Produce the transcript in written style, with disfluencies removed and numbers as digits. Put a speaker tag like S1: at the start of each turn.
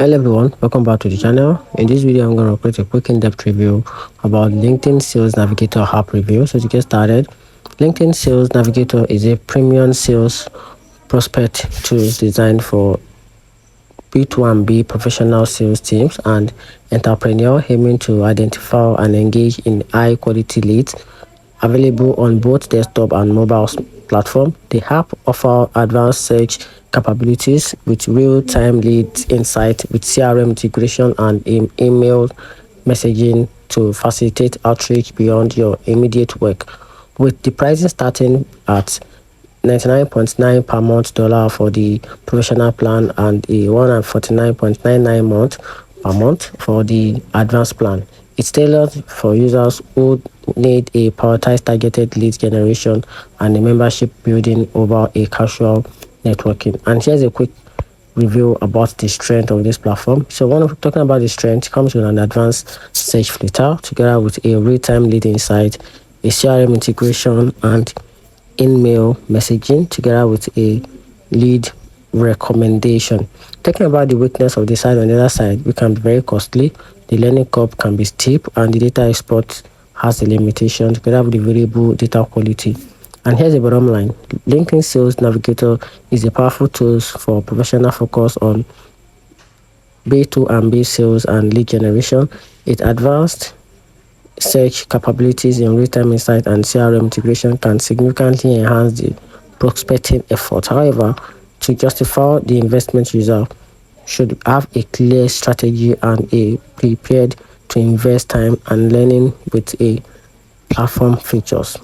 S1: Hello everyone, welcome back to the channel. In this video, I'm going to create a quick in-depth review about LinkedIn Sales Navigator app review. So to get started, LinkedIn Sales Navigator is a premium sales prospect tool designed for B2B professional sales teams and entrepreneurs aiming to identify and engage in high-quality leads. Available on both desktop and mobile platform, the app offers advanced search capabilities with real-time lead insight with CRM integration and email messaging to facilitate outreach beyond your immediate work. With the pricing starting at 99.9 per month dollar for the professional plan and a 149.99 month per month for the advanced plan. It's tailored for users who need a prioritized targeted lead generation and a membership building over a casual networking. And here's a quick review about the strength of this platform. So when we're talking about the strength, it comes with an advanced search filter together with a real-time lead insight, a CRM integration, and email messaging together with a lead recommendation. Talking about the weakness of the site, on the other side, we can be very costly, the learning curve can be steep, and the data export has a limitation together with the variable data quality. And here's the bottom line: LinkedIn Sales Navigator is a powerful tool for professional focus on B2B sales and lead generation. It advanced search capabilities in real-time insight and CRM integration can significantly enhance the prospecting effort. However, to justify the investment, user should have a clear strategy and a prepared to invest time and learning with a platform features.